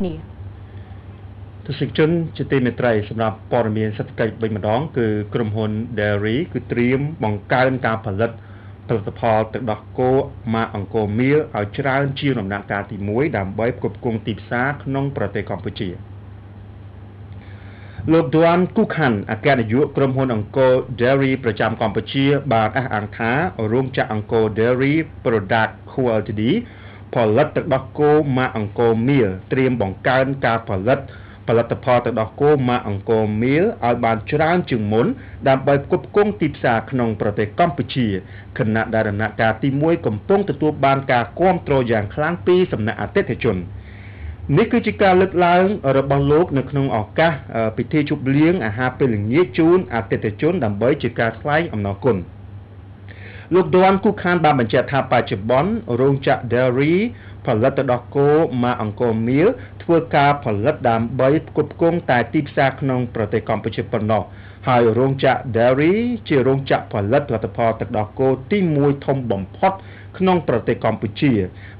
នេះទស្សនិកជនជាទីមេត្រីសម្រាប់ព័ត៌មានសេដ្ឋកិច្ចវិញម្ដងគឺក្រុមហ៊ុន Dairy គឺត្រៀមបង្កើនការផលិតផលទឹកដោះគោម៉ាកអង្គរមៀលឲ្យច្រើនជាងដំណាក់កាលទី1ដើម្បីផ្គត់ផ្គង់ទីផ្សារក្នុងប្រទេសកម្ពុជាលោក Duan Kukhan អគ្គនាយកក្រុមហ៊ុនអង្គរ Dairy ប្រចាំកម្ពុជាបានអះអាងថារោងចក្រអង្គរ Dairy Product Co Ltd ផលិតទឹកដោះគោម៉ាកអង្គរមៀលត្រៀមបង្កើនការផលិតផលទឹកដោះគោម៉ាកអង្គរមៀលឲ្យបានច្រើនជាងមុនដើម្បីផ្គត់ផ្គង់ទីផ្សារក្នុងប្រទេសកម្ពុជាខណៈដែលដំណាក់កាលទី1កំពុងទទួលបានការគាំទ្រយ៉ាងខ្លាំងពីសំណាក់អតិថិជននេះគឺជាការលើកឡើងរបស់លោកនៅក្នុងឱកាសពិធីជប់លៀងអាហារពេលល្ងាចជូនអតិថិជនដើម្បីជាការថ្លែងអំណរគុណលោក Duan Kukhan បានបញ្ជាក់ថាបច្ចុប្បន្នរោងចក្រ Dairy ផលិតទឹកដោះគោម៉ាកអង្គរមៀលធ្វើការផលិតដើម្បីផ្គត់ផ្គង់តែទីផ្សារក្នុងប្រទេសកម្ពុជាប៉ុណ្ណោះហើយរោងចក្រ Dairy ជារោងចក្រផលិតផលិតផលទឹកដោះគោទី1ធំបំផុតក្នុងប្រទេសកម្ពុជា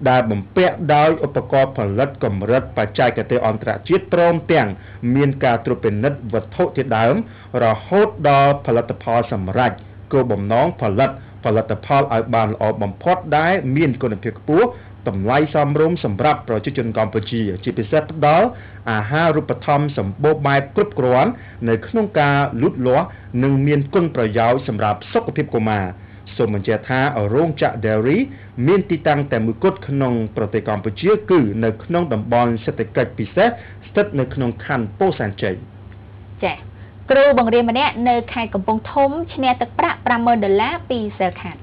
ដែលបំពាក់ដោយឧបករណ៍ផលិតកម្រិតបច្ចេកទេសអន្តរជាតិព្រមទាំងមានការត្រួតពិនិត្យវត្ថុធាតុដើមរហូតដល់ផលិតផលសម្រេចគោលបំណងផលិតផលឲ្យបានល្អបំផុតដែលមានគុណភាពខ្ពស់តម្លៃសមរម្យសម្រាប់ប្រជាជនកម្ពុជាជាពិសេសផ្ដល់អាហារូបត្ថម្ភសម្បូរបែបគ្រប់គ្រាន់នៅក្នុងការលូតលាស់និងមានគុណប្រយោជន៍សម្រាប់សុខភាពកុមារសូមបញ្ជាក់ថារោងចក្រ Dairy មានទីតាំងតែមួយគត់ក្នុងប្រទេសកម្ពុជាគឺនៅក្នុងតំបន់សេដ្ឋកិច្ចពិសេសស្ថិតនៅក្នុងខណ្ឌពោធិ៍សែនជ័យចា៎គ្រូបង្រៀនម្នាក់នៅខេត្តកំពង់ធំឈ្នះទឹកប្រាក់$50,000ពីសិលខាត់